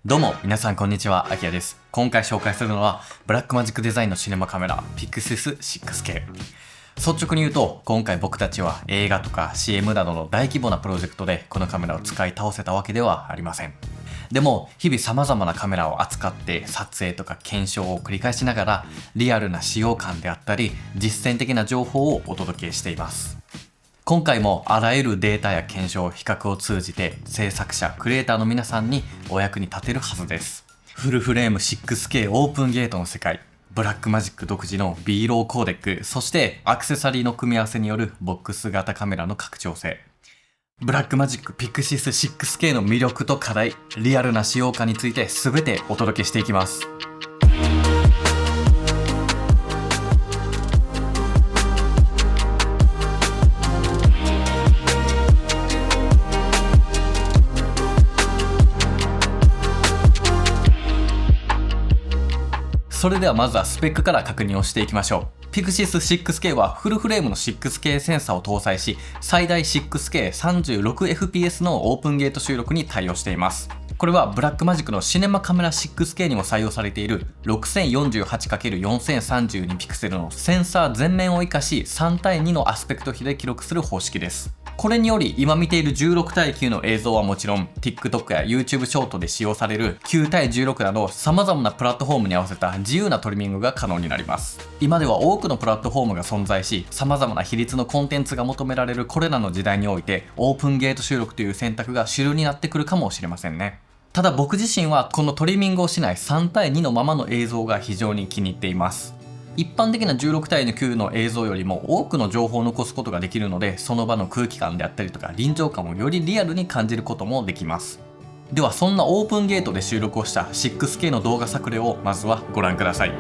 どうも皆さんこんにちは、アキヤです。今回紹介するのはブラックマジックデザインのシネマカメラ Pixis 6K。率直に言うと、今回僕たちは映画とか CM などの大規模なプロジェクトでこのカメラを使い倒せたわけではありません。でも日々様々なカメラを扱って撮影とか検証を繰り返しながら、リアルな使用感であったり実践的な情報をお届けしています。今回もあらゆるデータや検証、比較を通じて制作者、クリエイターの皆さんにお役に立てるはずです。フルフレーム 6K オープンゲートの世界、ブラックマジック独自の B ローコーデック、そしてアクセサリーの組み合わせによるボックス型カメラの拡張性。ブラックマジック Pixis 6K の魅力と課題、リアルな使用感について全てお届けしていきます。それではまずはスペックから確認をしていきましょう。Pixis 6K はフルフレームの 6K センサーを搭載し、最大 6K36fps のオープンゲート収録に対応しています。これはブラックマジックのシネマカメラ 6K にも採用されている 6048×4032 ピクセルのセンサー全面を生かし3対2のアスペクト比で記録する方式です。これにより今見ている16対9の映像はもちろん TikTok や YouTube ショートで使用される9対16など様々なプラットフォームに合わせた自由なトリミングが可能になります。今では多くのプラットフォームが存在し、様々な比率のコンテンツが求められるこれらの時代においてオープンゲート収録という選択が主流になってくるかもしれませんね。ただ僕自身はこのトリミングをしない3対2のままの映像が非常に気に入っています。一般的な16対9の映像よりも多くの情報を残すことができるので、その場の空気感であったりとか臨場感をよりリアルに感じることもできます。ではそんなオープンゲートで収録をした 6K の動画作例をまずはご覧ください。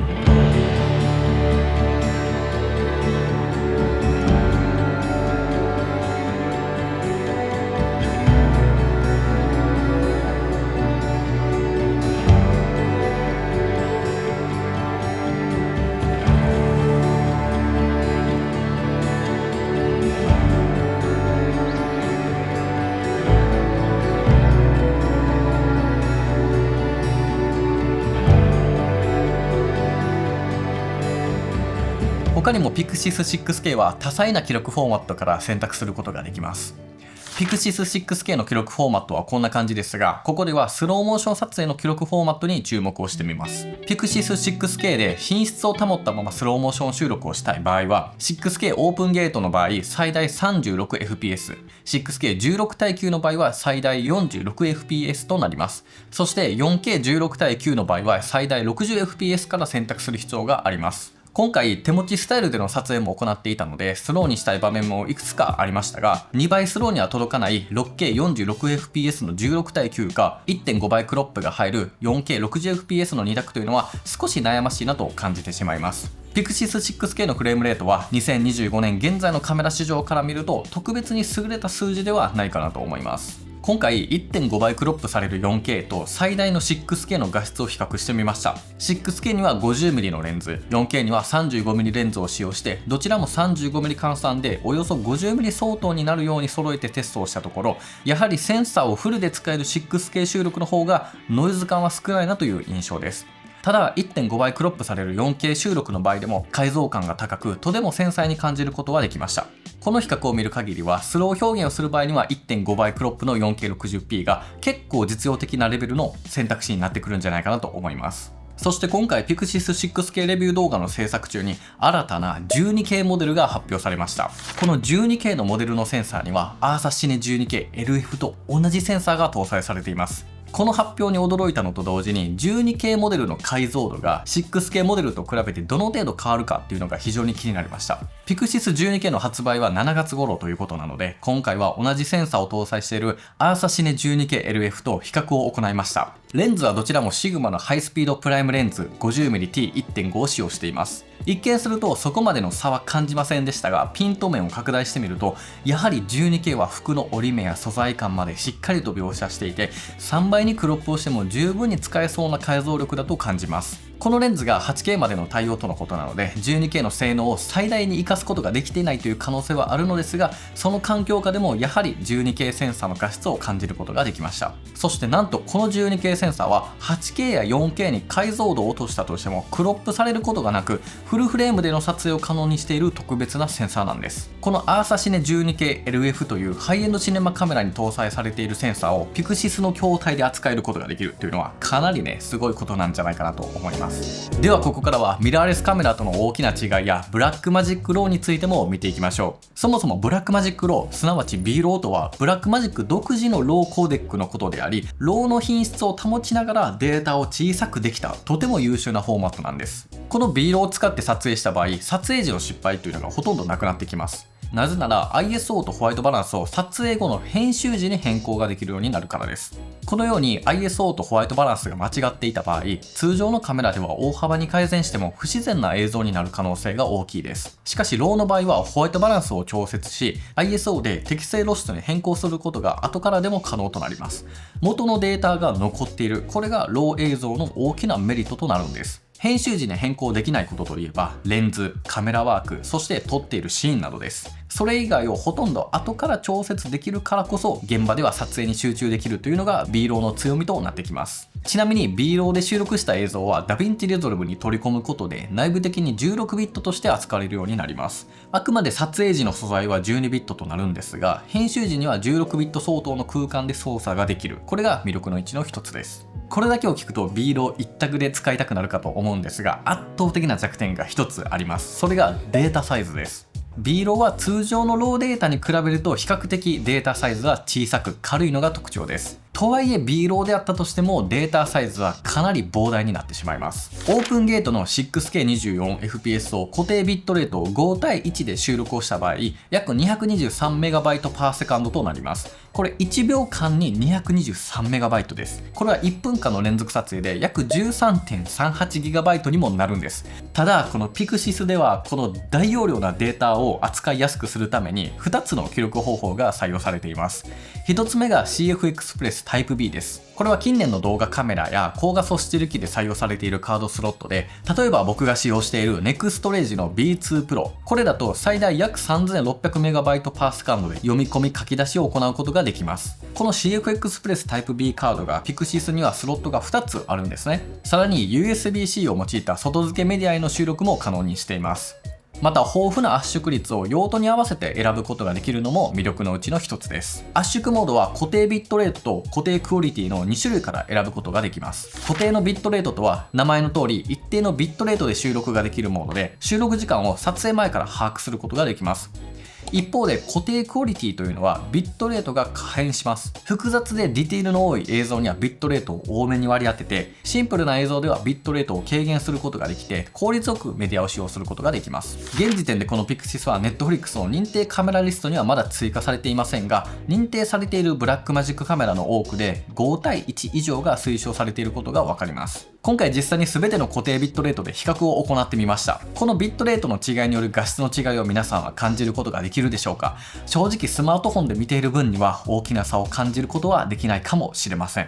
他にも Pixis 6K は多彩な記録フォーマットから選択することができます。Pixis 6K の記録フォーマットはこんな感じですが、ここではスローモーション撮影の記録フォーマットに注目をしてみます。Pixis 6K で品質を保ったままスローモーション収録をしたい場合は、6K オープンゲートの場合最大 36fps、6K16 対9の場合は最大 46fps となります。そして 4K16 対9の場合は最大 60fps から選択する必要があります。今回手持ちスタイルでの撮影も行っていたのでスローにしたい場面もいくつかありましたが、2倍スローには届かない 6K46fps の16対9か 1.5 倍クロップが入る 4K60fps の2択というのは少し悩ましいなと感じてしまいます。Pixis 6K のフレームレートは2025年現在のカメラ市場から見ると特別に優れた数字ではないかなと思います。今回 1.5 倍クロップされる 4K と最大の 6K の画質を比較してみました。 6K には 50mm のレンズ、 4K には 35mm レンズを使用して、どちらも 35mm 換算でおよそ 50mm 相当になるように揃えてテストをしたところ、やはりセンサーをフルで使える 6K 収録の方がノイズ感は少ないなという印象です。ただ 1.5 倍クロップされる 4K 収録の場合でも解像感が高く、とても繊細に感じることはできました。この比較を見る限りはスロー表現をする場合には 1.5 倍クロップの 4K60p が結構実用的なレベルの選択肢になってくるんじゃないかなと思います。そして今回 Pixis 6K レビュー動画の制作中に新たな 12K モデルが発表されました。この 12K のモデルのセンサーにはアーサシネ 12K LF と同じセンサーが搭載されています。この発表に驚いたのと同時に 12K モデルの解像度が 6K モデルと比べてどの程度変わるかっていうのが非常に気になりました。Pixis 12K の発売は7月頃ということなので、今回は同じセンサーを搭載しているアーサシネ 12K LF と比較を行いました。レンズはどちらもシグマのハイスピードプライムレンズ 50mm-T1.5 を使用しています。一見するとそこまでの差は感じませんでしたが、ピント面を拡大してみるとやはり 12K は服の折り目や素材感までしっかりと描写していて、3倍にクロップをしても十分に使えそうな解像力だと感じます。このレンズが 8K までの対応とのことなので 12K の性能を最大に活かすことができていないという可能性はあるのですが、その環境下でもやはり 12K センサーの画質を感じることができました。そしてなんとこの 12K センサーは 8K や 4K に解像度を落としたとしてもクロップされることがなく、フルフレームでの撮影を可能にしている特別なセンサーなんです。このアーサシネ 12K LF というハイエンドシネマカメラに搭載されているセンサーをピクシスの筐体で扱えることができるというのはかなりね、すごいことなんじゃないかなと思います。ではここからはミラーレスカメラとの大きな違いやブラックマジックローについても見ていきましょう。そもそもブラックマジックロー、すなわち B ローとはブラックマジック独自のローコーデックのことであり、ローの品質を保ちながらデータを小さくできたとても優秀なフォーマットなんです。この B ローを使って撮影した場合、撮影時の失敗というのがほとんどなくなってきます。なぜなら ISO とホワイトバランスを撮影後の編集時に変更ができるようになるからです。このように ISO とホワイトバランスが間違っていた場合、通常のカメラでは大幅に改善しても不自然な映像になる可能性が大きいです。しかしローの場合はホワイトバランスを調節し ISO で適正露出に変更することが後からでも可能となります。元のデータが残っている、これがロー映像の大きなメリットとなるんです。編集時に変更できないことといえばレンズ、カメラワーク、そして撮っているシーンなどです。それ以外をほとんど後から調節できるからこそ現場では撮影に集中できるというのが B ローの強みとなってきます。ちなみに B ローで収録した映像はダヴィンチレゾルブに取り込むことで内部的に16ビットとして扱われるようになります。あくまで撮影時の素材は12ビットとなるんですが、編集時には16ビット相当の空間で操作ができる。これが魅力のうちの一つです。これだけを聞くと B ロー一択で使いたくなるかと思うんですが、圧倒的な弱点が一つあります。それがデータサイズです。B ローは通常のローデータに比べると比較的データサイズは小さく軽いのが特徴です。とはいえ B ローであったとしてもデータサイズはかなり膨大になってしまいます。オープンゲートの 6K24fps を固定ビットレートを5対1で収録をした場合、約 223MB/s となります。これ1秒間に 223MB です。これは1分間の連続撮影で約 13.38GB にもなるんです。ただこのピクシスではこの大容量なデータを扱いやすくするために2つの記録方法が採用されています。1つ目が CF エクスプレスタイプ B です。これは近年の動画カメラや高画素スチール機で採用されているカードスロットで、例えば僕が使用している NEXTRAGE の B2 Pro、これだと最大約 3600MB/s で読み込み書き出しを行うことができます。この CF エクスプレスタイプ B カードがピクシスにはスロットが2つあるんですね。さらに USB-C を用いた外付けメディアへの収録も可能にしています。また豊富な圧縮率を用途に合わせて選ぶことができるのも魅力のうちの一つです。圧縮モードは固定ビットレートと固定クオリティの2種類から選ぶことができます。固定のビットレートとは名前の通り一定のビットレートで収録ができるモードで、収録時間を撮影前から把握することができます。一方で固定クオリティというのはビットレートが可変します。複雑でディティールの多い映像にはビットレートを多めに割り当てて、シンプルな映像ではビットレートを軽減することができて効率よくメディアを使用することができます。現時点でこのピクシスは Netflix の認定カメラリストにはまだ追加されていませんが、認定されているブラックマジックカメラの多くで5対1以上が推奨されていることがわかります。今回実際に全ての固定ビットレートで比較を行ってみました。このビットレートの違いによる画質の違いを皆さんは感じることができるでしょうか？正直スマートフォンで見ている分には大きな差を感じることはできないかもしれません。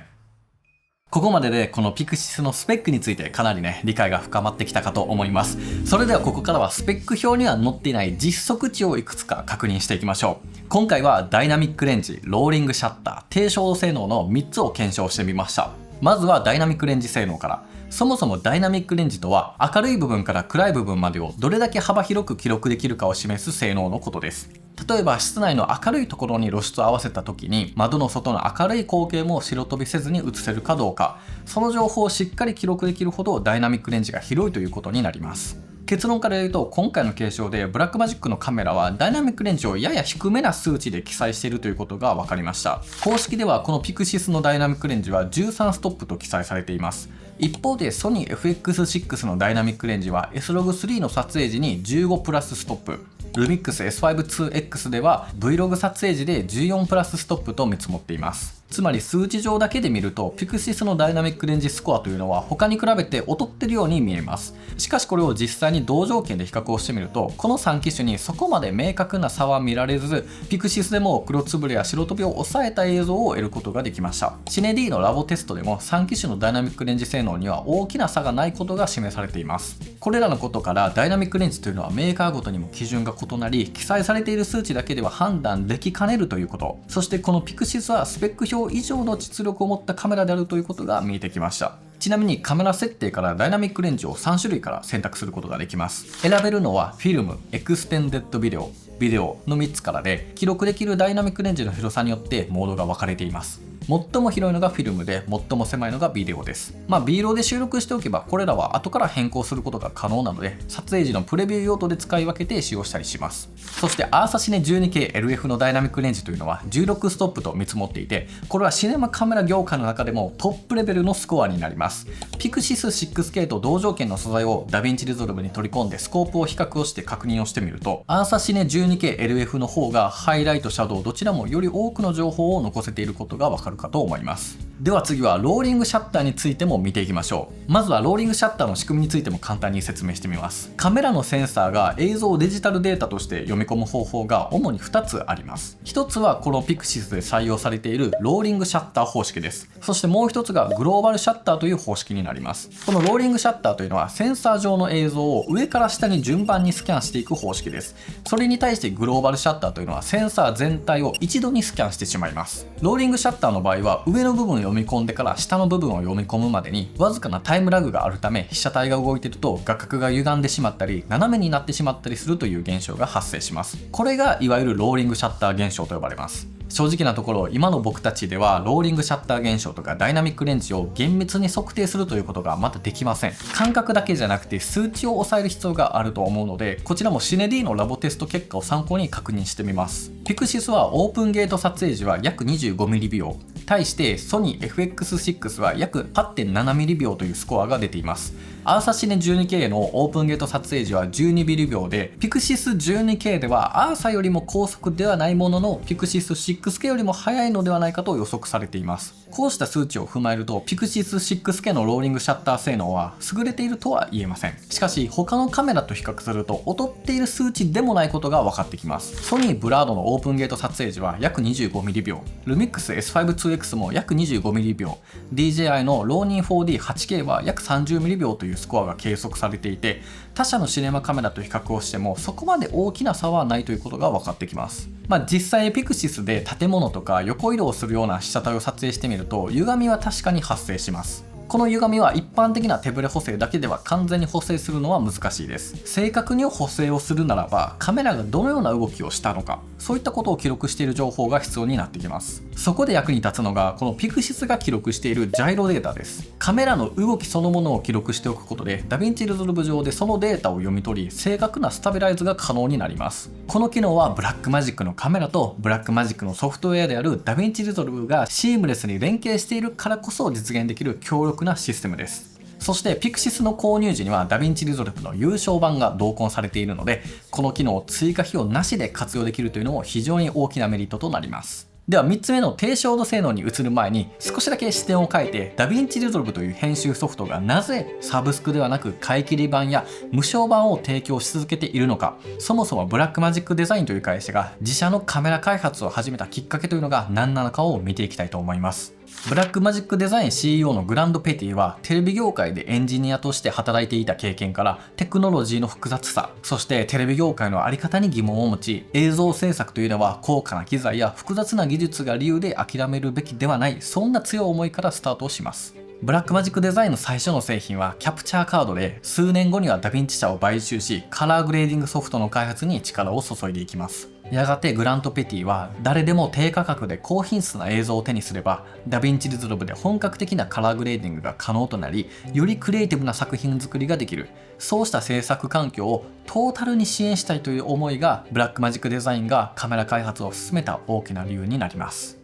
ここまででこのピクシスのスペックについてかなり理解が深まってきたかと思います。それではここからはスペック表には載っていない実測値をいくつか確認していきましょう。今回はダイナミックレンジ、ローリングシャッター、低照度性能の3つを検証してみました。まずはダイナミックレンジ性能から。そもそもダイナミックレンジとは明るい部分から暗い部分までをどれだけ幅広く記録できるかを示す性能のことです。例えば室内の明るいところに露出を合わせた時に窓の外の明るい光景も白飛びせずに映せるかどうか、その情報をしっかり記録できるほどダイナミックレンジが広いということになります。結論から言うと今回の検証でブラックマジックのカメラはダイナミックレンジをやや低めな数値で記載しているということが分かりました。公式ではこのピクシスのダイナミックレンジは13ストップと記載されています。一方でソニー FX6 のダイナミックレンジは S-Log3 の撮影時に15プラスストップ、ルミックス S5-2X では Vlog 撮影時で14プラスストップと見積もっています。つまり数値上だけで見ると Pixis のダイナミックレンジスコアというのは他に比べて劣ってるように見えます。しかしこれを実際に同条件で比較をしてみると、この3機種にそこまで明確な差は見られず、Pixis でも黒つぶれや白飛びを抑えた映像を得ることができました。シネ D のラボテストでも3機種のダイナミックレンジ性能には大きな差がないことが示されています。これらのことからダイナミックレンジというのはメーカーごとにも基準が異なり、記載されている数値だけでは判断できかねるということ、そしてこの Pixis はスペック表以上の実力を持ったカメラであるということが見えてきました。ちなみにカメラ設定からダイナミックレンジを3種類から選択することができます。選べるのはフィルム、エクステンデッドビデオ、ビデオの3つからで、記録できるダイナミックレンジの広さによってモードが分かれています。最も広いのがフィルムで、最も狭いのがビデオです。B ローで収録しておけばこれらは後から変更することが可能なので、撮影時のプレビュー用途で使い分けて使用したりします。そしてアーサシネ 12K-LF のダイナミックレンジというのは16ストップと見積もっていて、これはシネマカメラ業界の中でもトップレベルのスコアになります。Pixis 6K と同条件の素材をダヴィンチリゾルブに取り込んでスコープを比較をして確認をしてみると、アーサシネ 12K-LF の方がハイライト、シャドウどちらもより多くの情報を残せていることがわかるかと思います。では次はローリングシャッターについても見ていきましょう。まずはローリングシャッターの仕組みについても簡単に説明してみます。カメラのセンサーが映像をデジタルデータとして読み込む方法が主に2つあります。1つはこの Pixis で採用されているローリングシャッター方式です。そしてもう1つがグローバルシャッターという方式になります。このローリングシャッターというのはセンサー上の映像を上から下に順番にスキャンしていく方式です。それに対してグローバルシャッターというのはセンサー全体を一度にスキャンしてしまいます。ローリングシャッターの場合は上の部分を読み込んでから下の部分を読み込むまでにわずかなタイムラグがあるため、被写体が動いていると画角が歪んでしまったり斜めになってしまったりするという現象が発生します。これがいわゆるローリングシャッター現象と呼ばれます。正直なところ今の僕たちではローリングシャッター現象とかダイナミックレンジを厳密に測定するということがまだできません。感覚だけじゃなくて数値を抑える必要があると思うので、こちらもシネ D のラボテスト結果を参考に確認してみます。Pixis はオープンゲート撮影時は約 25mm 秒、対してソニー FX6 は約 8.7mm 秒というスコアが出ています。アーサシネ 12K のオープンゲート撮影時は 12mm 秒で、Pixis 12K ではアーサよりも高速ではないものの Pixis 6K よりも速いのではないかと予測されています。こうした数値を踏まえると Pixis 6K のローリングシャッター性能は優れているとは言えません。しかし他のカメラと比較すると劣っている数値でもないことが分かってきます。ソニーブラードのオープンゲート撮影時は約 25mm 秒、ルミックス S5-2X も約 25mm 秒、 DJI のローニン 4D8K は約 30mm 秒というスコアが計測されていて、他社のシネマカメラと比較をしてもそこまで大きな差はないということが分かってきます。実際Pixisで建物とか横移動するような被写体を撮影してみると歪みは確かに発生します。この歪みは一般的な手ブレ補正だけでは完全に補正するのは難しいです。正確に補正をするならばカメラがどのような動きをしたのか、そういったことを記録している情報が必要になってきます。そこで役に立つのがこの Pixis が記録しているジャイロデータです。カメラの動きそのものを記録しておくことでダヴィンチリゾルブ上でそのデータを読み取り正確なスタビライズが可能になります。この機能はブラックマジックのカメラとブラックマジックのソフトウェアであるダヴィンチリゾルブがシームレスに連携しているからこそ実現できる強力なシステムです。そして Pixis の購入時にはダヴィンチリゾルブの優勝版が同梱されているので、この機能を追加費用なしで活用できるというのも非常に大きなメリットとなります。では3つ目の低照度性能に移る前に少しだけ視点を変えて、ダヴィンチリゾルブという編集ソフトがなぜサブスクではなく買い切り版や無償版を提供し続けているのか、そもそもブラックマジックデザインという会社が自社のカメラ開発を始めたきっかけというのが何なのかを見ていきたいと思います。ブラックマジックデザイン CEO のグランド・ペティはテレビ業界でエンジニアとして働いていた経験からテクノロジーの複雑さ、そしてテレビ業界の在り方に疑問を持ち、映像制作というのは高価な機材や複雑な技術が理由で諦めるべきではない、そんな強い思いからスタートをします。ブラックマジックデザインの最初の製品はキャプチャーカードで、数年後にはダヴィンチ社を買収しカラーグレーディングソフトの開発に力を注いでいきます。やがてグラント・ペティは誰でも低価格で高品質な映像を手にすればダヴィンチリゾルブで本格的なカラーグレーディングが可能となり、よりクリエイティブな作品作りができる、そうした制作環境をトータルに支援したいという思いがブラックマジックデザインがカメラ開発を進めた大きな理由になります。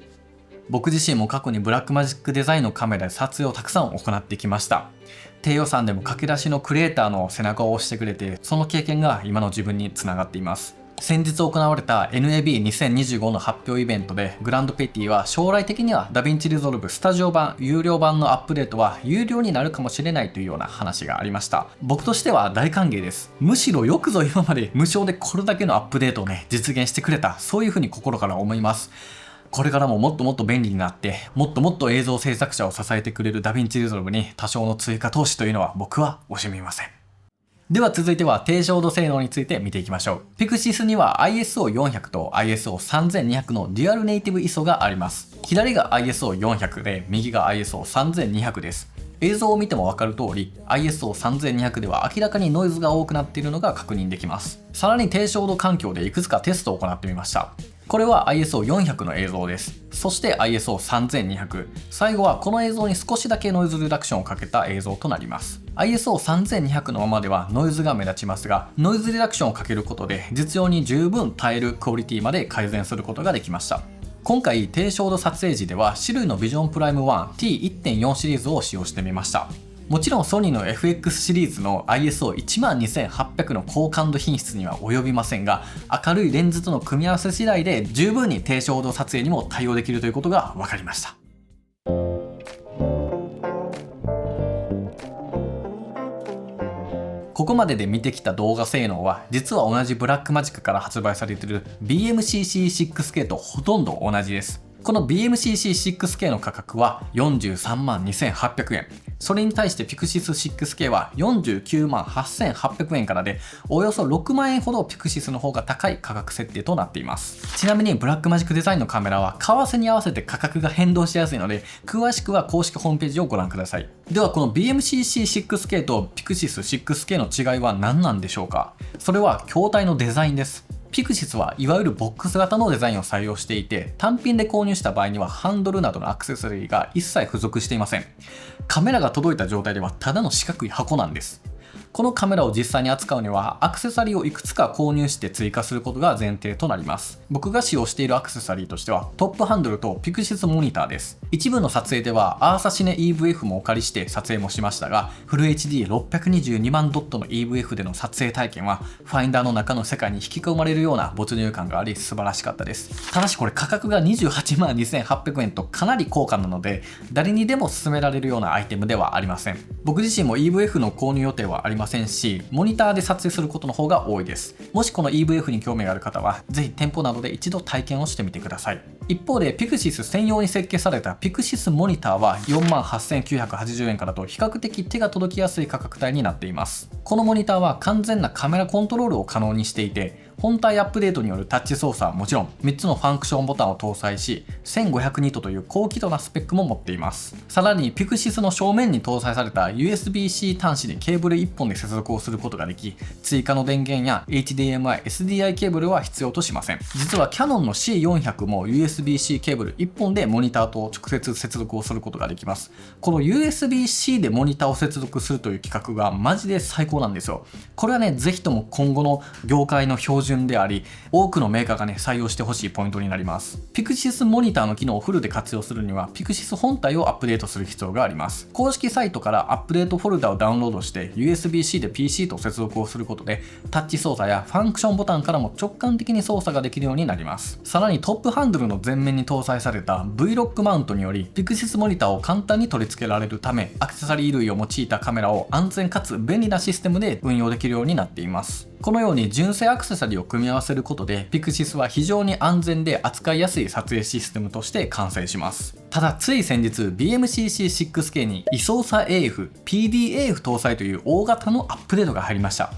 僕自身も過去にブラックマジックデザインのカメラで撮影をたくさん行ってきました。低予算でも駆け出しのクリエイターの背中を押してくれて、その経験が今の自分につながっています。先日行われた NAB2025 の発表イベントでグランドペティは将来的にはダヴィンチリゾルブスタジオ版有料版のアップデートは有料になるかもしれないというような話がありました。僕としては大歓迎です。むしろよくぞ今まで無償でこれだけのアップデートをね実現してくれた、そういうふうに心から思います。これからももっともっと便利になってもっともっと映像制作者を支えてくれるダヴィンチリゾルブに多少の追加投資というのは僕は惜しみません。では続いては低照度性能について見ていきましょう。Pixis には ISO400 と ISO3200 のデュアルネイティブ ISO があります。左が ISO400 で右が ISO3200 です。映像を見ても分かる通り ISO3200 では明らかにノイズが多くなっているのが確認できます。さらに低照度環境でいくつかテストを行ってみました。これは ISO400 の映像です。そして ISO3200。最後はこの映像に少しだけノイズリダクションをかけた映像となります。ISO3200 のままではノイズが目立ちますが、ノイズリダクションをかけることで実用に十分耐えるクオリティまで改善することができました。今回低照度撮影時では種類の Vision Prime 1 T1.4 シリーズを使用してみました。もちろんソニーの FX シリーズの ISO12800 の高感度品質には及びませんが、明るいレンズとの組み合わせ次第で十分に低照度撮影にも対応できるということが分かりました。ここまでで見てきた動画性能は実は同じブラックマジックから発売されている BMCC6K とほとんど同じです。この BMCC6K の価格は43万2800円。それに対して Pixis6K は49万8800円からで、およそ6万円ほど Pixis の方が高い価格設定となっています。ちなみにブラックマジックデザインのカメラは為替に合わせて価格が変動しやすいので、詳しくは公式ホームページをご覧ください。ではこの BMCC6K と Pixis6K の違いは何なんでしょうか。それは筐体のデザインです。Pixis はいわゆるボックス型のデザインを採用していて、単品で購入した場合にはハンドルなどのアクセサリーが一切付属していません。カメラが届いた状態ではただの四角い箱なんです。このカメラを実際に扱うにはアクセサリーをいくつか購入して追加することが前提となります。僕が使用しているアクセサリーとしてはトップハンドルと Pixis モニターです。一部の撮影ではアーサシネ EVF もお借りして撮影もしましたが、フル HD622 万ドットの EVF での撮影体験はファインダーの中の世界に引き込まれるような没入感があり素晴らしかったです。ただしこれ価格が28万2800円とかなり高価なので、誰にでも勧められるようなアイテムではありません。僕自身も EVF の購入予定はありませんし、モニターで撮影することの方が多いです。もしこの EVF に興味がある方はぜひ店舗などで一度体験をしてみてください。一方で Pixis 専用に設計された Pixis モニターは4万8980円からと比較的手が届きやすい価格帯になっています。このモニターは完全なカメラコントロールを可能にしていて、本体アップデートによるタッチ操作はもちろん3つのファンクションボタンを搭載し、1500ニットという高輝度なスペックも持っています。さらに Pixis の正面に搭載された USB-C 端子でケーブル1本で接続をすることができ、追加の電源や HDMI、SDI ケーブルは必要としません。実は Canon の C400 も USB-C ケーブル1本でモニターと直接接続をすることができます。この USB-C でモニターを接続するという企画がマジで最高なんですよ。これはね、ぜひとも今後の業界の標準であり、多くのメーカーがね採用してほしいポイントになります。Pixis モニターの機能をフルで活用するには Pixis 本体をアップデートする必要があります。公式サイトからアップデートフォルダをダウンロードして USB-C で PC と接続をすることで、タッチ操作やファンクションボタンからも直感的に操作ができるようになります。さらにトップハンドルの前面に搭載された V-LOCK マウントにより Pixis モニターを簡単に取り付けられるため、アクセサリー類を用いたカメラを安全かつ便利なシステムで運用できるようになっています。このように純正アクセサリーを組み合わせることで Pixis は非常に安全で扱いやすい撮影システムとして完成します。ただつい先日 BMCC6K に位相差 AF、PDAF 搭載という大型のアップデートが入りました。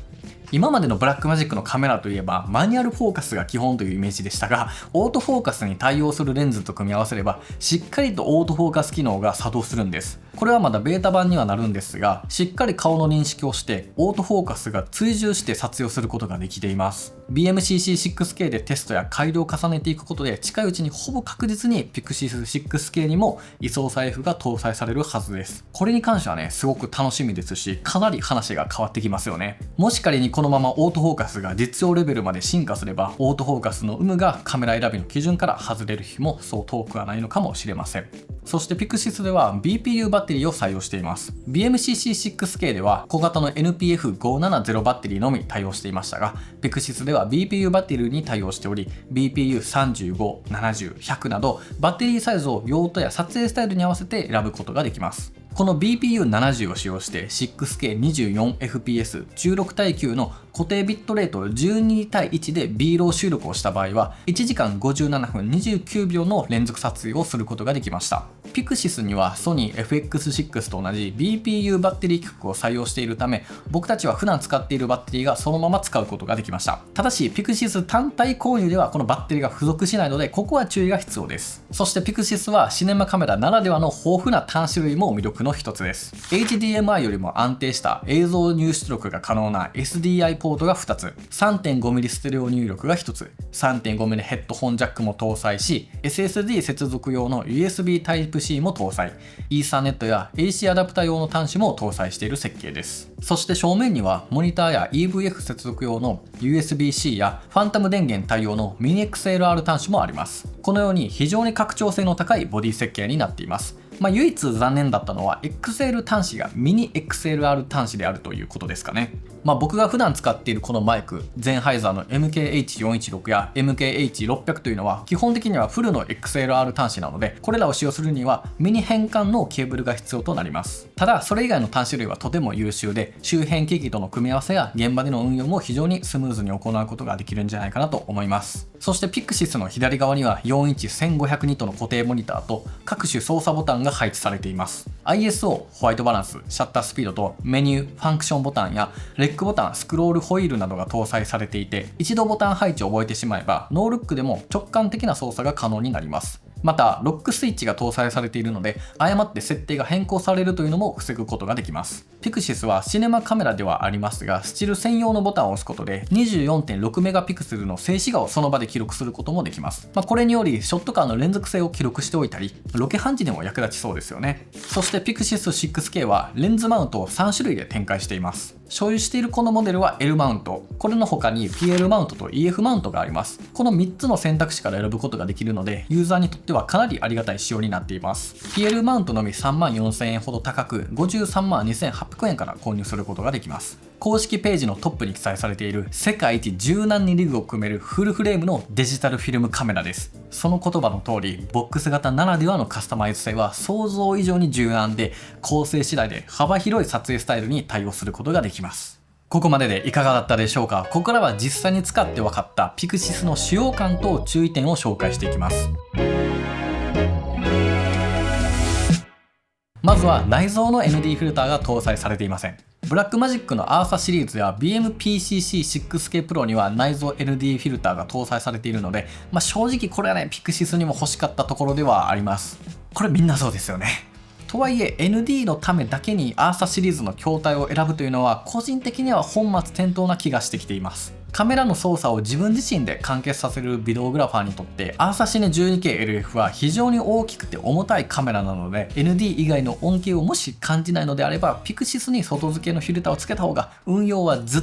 今までのブラックマジックのカメラといえばマニュアルフォーカスが基本というイメージでしたが、オートフォーカスに対応するレンズと組み合わせればしっかりとオートフォーカス機能が作動するんです。これはまだベータ版にはなるんですが、しっかり顔の認識をしてオートフォーカスが追従して撮影をすることができています。 BMCC6K でテストや改良を重ねていくことで近いうちにほぼ確実に Pixis6K にも位相差 F が搭載されるはずです。これに関してはねすごく楽しみですし、かなり話が変わってきますよね。もし仮にこのままオートフォーカスが実用レベルまで進化すれば、オートフォーカスの有無がカメラ選びの基準から外れる日もそう遠くはないのかもしれません。そして Pixis では BPU バッテリーを採用しています。 BMCC6K では小型の NPF570 バッテリーのみ対応していましたが、 Pixis ではは BPU バッテリーに対応しており、BPU35、70、100などバッテリーサイズを用途や撮影スタイルに合わせて選ぶことができます。この BPU70 を使用して 6K24fps 16対9の固定ビットレート12対1で B ロー収録をした場合は1時間57分29秒の連続撮影をすることができました。Pixis にはソニー FX6 と同じ BPU バッテリー規格を採用しているため、僕たちは普段使っているバッテリーがそのまま使うことができました。ただし Pixis 単体購入ではこのバッテリーが付属しないので、ここは注意が必要です。そして Pixis はシネマカメラならではの豊富な端子類も魅力の一つです。 HDMI よりも安定した映像入出力が可能な SDI ポートが2つ、 3.5mm ステレオ入力が1つ、 3.5mm ヘッドホンジャックも搭載し、 SSD 接続用の USB Type-C も搭載、イーサネットや AC アダプタ用の端子も搭載している設計です。そして正面にはモニターや EVF 接続用の USB-C やファンタム電源対応のミニ XLR 端子もあります。このように非常に拡張性の高いボディ設計になっています。唯一残念だったのは XL 端子がミニ XLR 端子であるということですかね。僕が普段使っているこのマイク、ゼンハイザーの MKH416 や MKH600 というのは基本的にはフルの XLR 端子なので、これらを使用するにはミニ変換のケーブルが必要となります。ただそれ以外の端子類はとても優秀で、周辺機器との組み合わせや現場での運用も非常にスムーズに行うことができるんじゃないかなと思います。そして Pixis の左側には4インチ1500ニットの固定モニターと各種操作ボタンが配置されています。 ISO、ホワイトバランス、シャッタースピードとメニュー、ファンクションボタンやレックボタン、スクロールホイールなどが搭載されていて、一度ボタン配置を覚えてしまえばノールックでも直感的な操作が可能になります。またロックスイッチが搭載されているので、誤って設定が変更されるというのも防ぐことができます。Pixis はシネマカメラではありますが、スチル専用のボタンを押すことで 24.6 メガピクセルの静止画をその場で記録することもできます。これによりショット感の連続性を記録しておいたり、ロケハン時でも役立ちそうですよね。そして Pixis 6K はレンズマウントを3種類で展開しています。所有しているこのモデルは L マウント、これの他に PL マウントと EF マウントがあります。この3つの選択肢から選ぶことができるので、ユーザーにとってはかなりありがたい仕様になっています。PL マウントのみ34,000円ほど高く、532,800円から購入することができます。公式ページのトップに記載されている世界一柔軟にリグを組めるフルフレームのデジタルフィルムカメラです。その言葉の通り、ボックス型ならではのカスタマイズ性は想像以上に柔軟で、構成次第で幅広い撮影スタイルに対応することができます。ここまででいかがだったでしょうか。ここからは実際に使って分かったピクシスの使用感と注意点を紹介していきます。まずは内蔵の ND フィルターが搭載されていません。ブラックマジックのアーサシリーズや BMPCC6K Pro には内蔵 ND フィルターが搭載されているので、正直これはね、ピクシスにも欲しかったところではあります。これみんなそうですよね。とはいえ ND のためだけにアーサシリーズの筐体を選ぶというのは個人的には本末転倒な気がしてきています。カメラの操作を自分自身で完結させるビデオグラファーにとってアーサシネ 12K LF は非常に大きくて重たいカメラなので、 ND 以外の恩恵をもし感じないのであれば、ピクシスに外付けのフィルターをつけた方が運用はずっ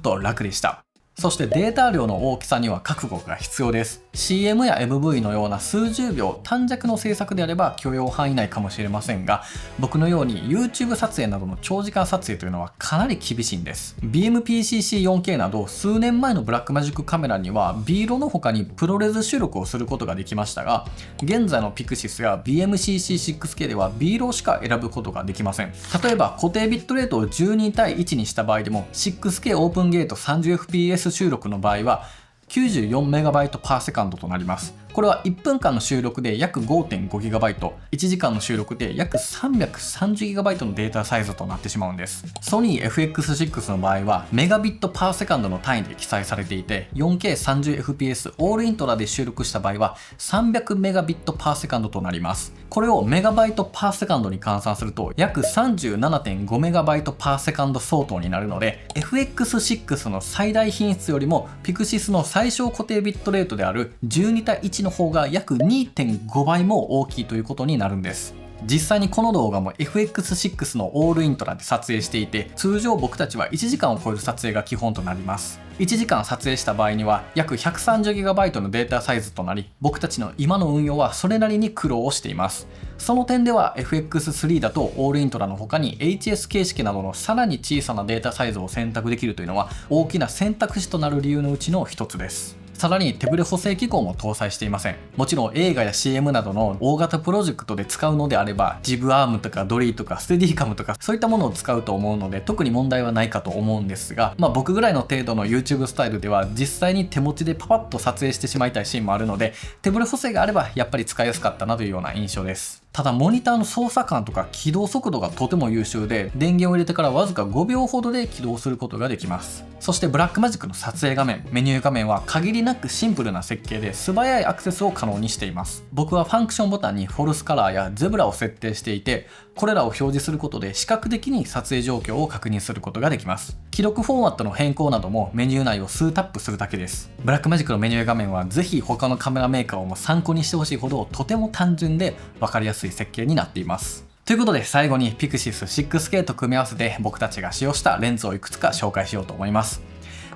と楽でした。そしてデータ量の大きさには覚悟が必要です。CM や MV のような数十秒短尺の制作であれば許容範囲内かもしれませんが、僕のように YouTube 撮影などの長時間撮影というのはかなり厳しいんです。BMPCC4K など数年前のブラックマジックカメラには B ロの他にプロレス収録をすることができましたが、現在の Pixis や BMCC6K では B ロしか選ぶことができません。例えば固定ビットレートを12対1にした場合でも 6K オープンゲート 30fps 収録の場合は 94MB/s となります。これは1分間の収録で約 5.5GB、1時間の収録で約 330GB のデータサイズとなってしまうんです。ソニー FX6 の場合はメガビットパーセカンドの単位で記載されていて、 4K30fps オールイントラで収録した場合は 300Mbps となります。これをメガバイトパーセカンドに換算すると約 37.5MB/s 相当になるので、 FX6 の最大品質よりもピクシスの最小固定ビットレートである12対1の方が約 2.5 倍も大きいということになるんです。実際にこの動画も FX6 のオールイントラで撮影していて、通常僕たちは1時間を超える撮影が基本となります。1時間撮影した場合には約 130GB のデータサイズとなり、僕たちの今の運用はそれなりに苦労をしています。その点では FX3 だとオールイントラの他に HS 形式などのさらに小さなデータサイズを選択できるというのは大きな選択肢となる理由のうちの一つです。さらに手ブレ補正機構も搭載していません。もちろん映画や CM などの大型プロジェクトで使うのであれば、ジブアームとかドリーとかステディカムとかそういったものを使うと思うので特に問題はないかと思うんですが、僕ぐらいの程度の YouTube スタイルでは実際に手持ちでパパッと撮影してしまいたいシーンもあるので、手ブレ補正があればやっぱり使いやすかったなというような印象です。ただモニターの操作感とか起動速度がとても優秀で、電源を入れてからわずか5秒ほどで起動することができます。そしてブラックマジックの撮影画面、メニュー画面は限りなくシンプルな設計で素早いアクセスを可能にしています。僕はファンクションボタンにフォルスカラーやゼブラを設定していて、これらを表示することで視覚的に撮影状況を確認することができます。記録フォーマットの変更などもメニュー内を数タップするだけです。ブラックマジックのメニュー画面はぜひ他のカメラメーカーをも参考にしてほしいほどとても単純で分かりやすい設計になっています。ということで最後に Pixis 6K と組み合わせて僕たちが使用したレンズをいくつか紹介しようと思います。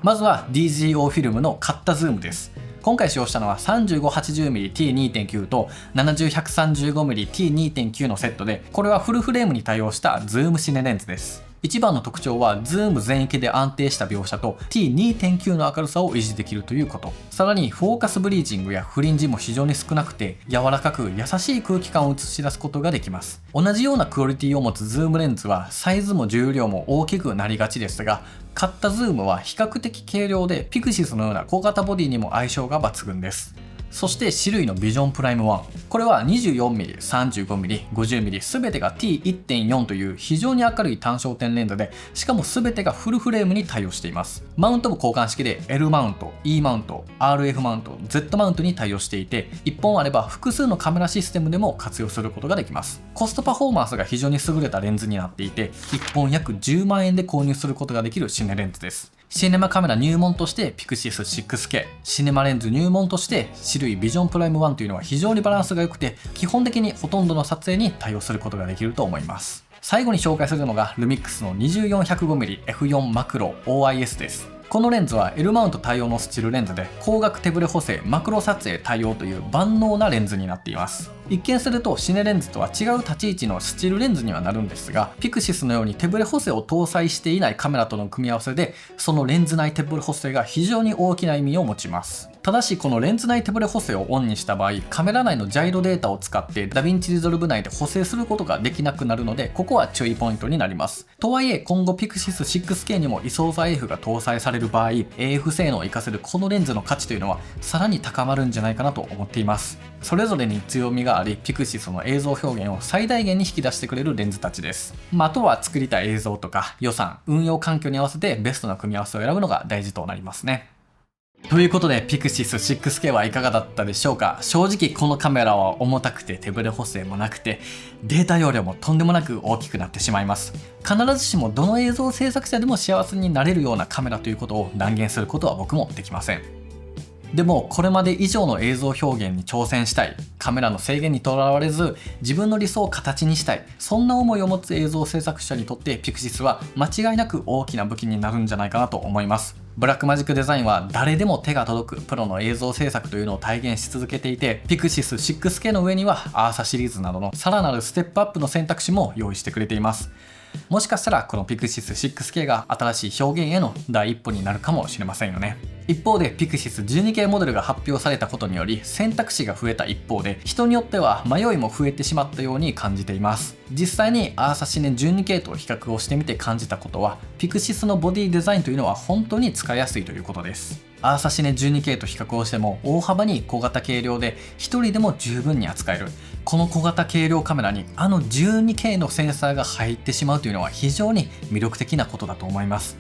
まずは DGO フィルムのカッタズームです。今回使用したのは 3580mmT2.9 と 70-135mmT2.9 のセットで、これはフルフレームに対応したズームシネレンズです。一番の特徴はズーム全域で安定した描写と T2.9 の明るさを維持できるということ。さらにフォーカスブリーチングやフリンジも非常に少なくて柔らかく優しい空気感を映し出すことができます。同じようなクオリティを持つズームレンズはサイズも重量も大きくなりがちですが、カッタズームは比較的軽量でピクシスのような小型ボディにも相性が抜群です。そしてシルイのビジョンプライム1、これは 24mm、35mm、50mm 全てが T1.4 という非常に明るい単焦点レンズで、しかも全てがフルフレームに対応しています。マウントも交換式で L マウント、E マウント、RF マウント、Z マウントに対応していて、1本あれば複数のカメラシステムでも活用することができます。コストパフォーマンスが非常に優れたレンズになっていて、1本約10万円で購入することができるシネレンズです。シネマカメラ入門としてピクシス 6K、シネマレンズ入門としてシルイビジョンプライム1というのは非常にバランスが良くて、基本的にほとんどの撮影に対応することができると思います。最後に紹介するのがルミックスの 24-105mmF4 マクロ OIS です。このレンズは L マウント対応のスチルレンズで、光学手ブレ補正、マクロ撮影対応という万能なレンズになっています。一見するとシネレンズとは違う立ち位置のスチルレンズにはなるんですが、ピクシスのように手ブレ補正を搭載していないカメラとの組み合わせで、そのレンズ内手ブレ補正が非常に大きな意味を持ちます。ただしこのレンズ内手ブレ補正をオンにした場合、カメラ内のジャイロデータを使ってダヴィンチリゾルブ内で補正することができなくなるので、ここは注意ポイントになります。とはいえ今後ピクシス 6K にも位相差 AF が搭載される場合、AF 性能を活かせるこのレンズの価値というのはさらに高まるんじゃないかなと思っています。それぞれに強みがあり、ピクシスの映像表現を最大限に引き出してくれるレンズたちです。あとは作りたい映像とか予算、運用環境に合わせてベストな組み合わせを選ぶのが大事となりますね。ということで、ピクシス 6K はいかがだったでしょうか。正直このカメラは重たくて手ブレ補正もなくて、データ容量もとんでもなく大きくなってしまいます。必ずしもどの映像制作者でも幸せになれるようなカメラということを断言することは僕もできません。でもこれまで以上の映像表現に挑戦したい、カメラの制限にとらわれず自分の理想を形にしたい、そんな思いを持つ映像制作者にとってピクシスは間違いなく大きな武器になるんじゃないかなと思います。ブラックマジックデザインは誰でも手が届くプロの映像制作というのを体現し続けていて、ピクシス 6K の上にはアーサシリーズなどのさらなるステップアップの選択肢も用意してくれています。もしかしたらこのピクシス 6K が新しい表現への第一歩になるかもしれませんよね。一方でピクシス 12K モデルが発表されたことにより選択肢が増えた一方で、人によっては迷いも増えてしまったように感じています。実際にアーサシネ 12K と比較をしてみて感じたことは、ピクシスのボディデザインというのは本当に使いやすいということです。アーサシネ 12K と比較をしても大幅に小型軽量で一人でも十分に扱える。この小型軽量カメラにあの 12K のセンサーが入ってしまうというのは非常に魅力的なことだと思います。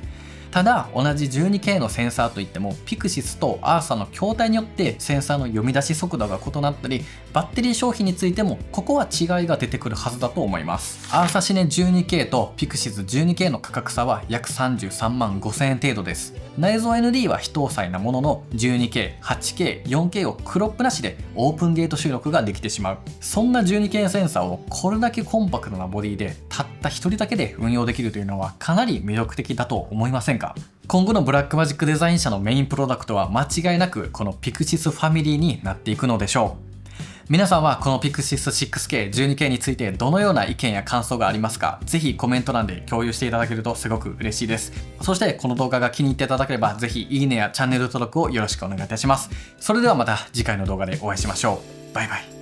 ただ同じ 12K のセンサーといってもピクシスとアーサの筐体によってセンサーの読み出し速度が異なったり、バッテリー消費についてもここは違いが出てくるはずだと思います。アーサシネ 12K とピクシス 12K の価格差は約33万5000円程度です。内蔵 ND は非搭載なものの 12K、8K、4K をクロップなしでオープンゲート出力ができてしまう。そんな 12K センサーをこれだけコンパクトなボディでたった1人だけで運用できるというのはかなり魅力的だと思いませんか？今後のブラックマジックデザイン社のメインプロダクトは間違いなくこのピクシスファミリーになっていくのでしょう。皆さんはこのピクシス 6K、12K についてどのような意見や感想がありますか？ぜひコメント欄で共有していただけるとすごく嬉しいです。そしてこの動画が気に入っていただければぜひいいねやチャンネル登録をよろしくお願いいたします。それではまた次回の動画でお会いしましょう。バイバイ。